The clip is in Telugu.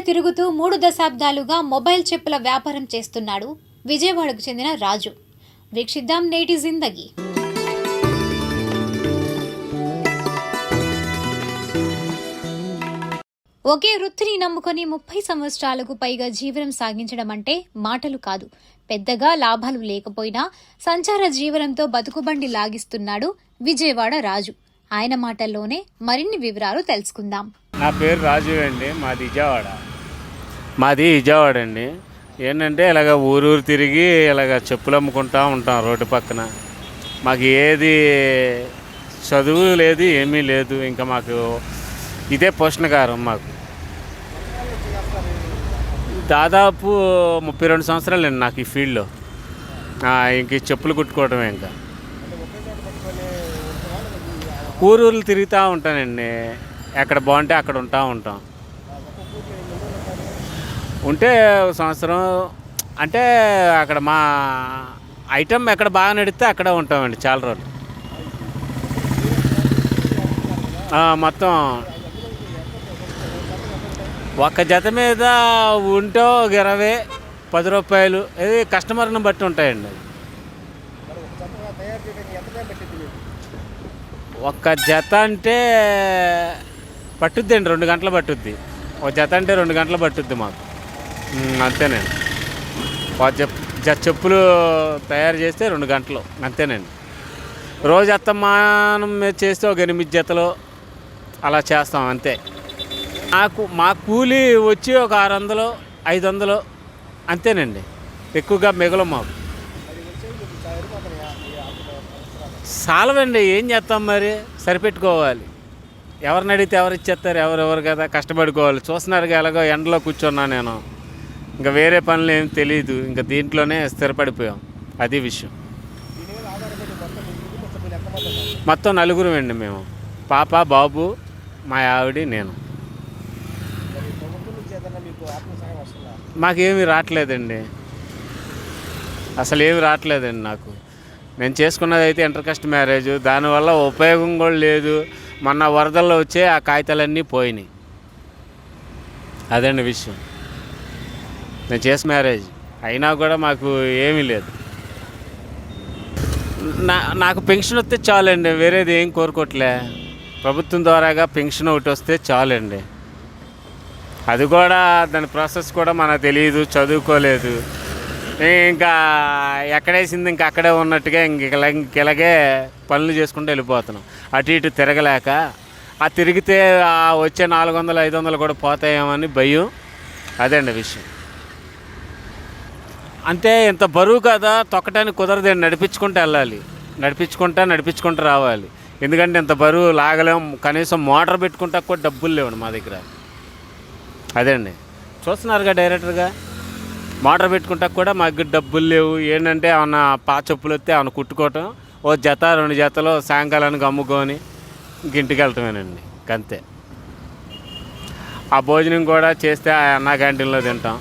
తిరుగుతూ 3 దశాబ్దాలుగా మొబైల్ చెప్పుల వ్యాపారం చేస్తున్నాడు విజయవాడకు చెందిన రాజు. వీక్షిద్దాం నేటి జిందగీ. ఒకే వృత్తిని నమ్ముకొని 30 సంవత్సరాలకు పైగా జీవనం సాగించడం అంటే మాటలు కాదు. పెద్దగా లాభాలు లేకపోయినా సంచార జీవనంతో బతుకుబండి లాగిస్తున్నాడు విజయవాడ రాజు. ఆయన మాటల్లోనే మరిన్ని వివరాలు తెలుసుకుందాం. నా పేరు రాజు అండి. మాది విజయవాడ అండి. ఏంటంటే ఇలాగ ఊరు తిరిగి ఇలాగ చెప్పులు అమ్ముకుంటూ ఉంటాం రోడ్డు పక్కన. మాకు ఏది చదువు లేదు, ఏమీ లేదు. ఇంకా మాకు ఇదే పోషణకారం. మాకు దాదాపు 32 సంవత్సరాలు అండి నాకు ఈ ఫీల్డ్లో. ఇంక చెప్పులు కుట్టుకోవడమే. ఇంకా ఊరూర్లు తిరుగుతూ ఉంటానండి. ఎక్కడ బాగుంటే అక్కడ ఉంటాం. ఉంటే సంవత్సరం అంటే అక్కడ మా ఐటమ్ ఎక్కడ బాగా నడిస్తే అక్కడ ఉంటామండి చాలా రోజులు. మొత్తం ఒక్క జత మీద ఉంటే 20, 10 రూపాయలు ఇది కస్టమర్ని బట్టి ఉంటాయండి. ఒక్క జత అంటే పట్టుద్దండి, 2 గంటలు పట్టుద్ది. ఒక జత అంటే 2 గంటలు పట్టుద్ది మాకు. అంతేనండి. చెప్పులు తయారు చేస్తే 2 గంటలు అంతేనండి. రోజు అత్తమానం చేస్తే ఒక 8 జతలు అలా చేస్తాం అంతే. మా కూలీ వచ్చి ఒక 600, 500 అంతేనండి. ఎక్కువగా మిగలం మాకు. సాలవండి, ఏం చేస్తాం మరి, సరిపెట్టుకోవాలి. ఎవరిని అడిగితే ఎవరు ఇచ్చేస్తారు, ఎవరెవరు కదా, కష్టపడుకోవాలి. చూస్తున్నారు ఎలాగో ఎండలో కూర్చున్నా నేను. ఇంకా వేరే పనులు ఏం తెలియదు. ఇంకా దీంట్లోనే స్థిరపడిపోయాం. అది విషయం. మొత్తం 4 అండి మేము. పాప, బాబు, మా ఆవిడ, నేను. మాకేమీ రావట్లేదండి, అసలు ఏమి రావట్లేదండి నాకు. నేను చేసుకున్నది అయితే ఇంటర్ కాస్ట్ మ్యారేజ్. దానివల్ల ఉపయోగం కూడా లేదు. మొన్న వరదల్లో వచ్చే ఆ కాగితాలన్నీ పోయినాయి. అదండి విషయం. నేను చేసిన మ్యారేజ్ అయినా కూడా మాకు ఏమీ లేదు. నాకు పెన్షన్ వస్తే చాలండి, వేరేది ఏం కోరుకోవట్లే. ప్రభుత్వం ద్వారాగా పెన్షన్ ఒకటి వస్తే చాలండి. అది కూడా దాని ప్రాసెస్ కూడా మనకు తెలియదు, చదువుకోలేదు. ఇంకా ఎక్కడేసింది ఇంకా అక్కడే ఉన్నట్టుగా ఇలాగే పనులు చేసుకుంటూ వెళ్ళిపోతున్నాం. అటు ఇటు తిరగలేక, ఆ తిరిగితే వచ్చే 400, 500 కూడా పోతాయేమని భయం. అదండి విషయం. అంటే ఇంత బరువు కదా, తొక్కటానికి కుదరదండి. నడిపించుకుంటూ వెళ్ళాలి, నడిపించుకుంటూ రావాలి. ఎందుకంటే ఇంత బరువు లాగలేం. కనీసం మోటార్ పెట్టుకుంటా కూడా డబ్బులు లేవండి మా దగ్గర. అదండి, చూస్తున్నారుగా డైరెక్టర్గా. మోటార్ పెట్టుకుంటా కూడా మాకు డబ్బులు లేవు. ఏంటంటే ఏమన్నా చెప్పులు వస్తే ఏమన్నా కుట్టుకోవటం, ఓ జత 2 జతలు సాయంకాలానికి అమ్ముకొని ఇంటికి వెళ్ళటమేనండి. అంతే. ఆ భోజనం కూడా చేస్తే ఆ అన్నా క్యాంటీన్లో తింటాం.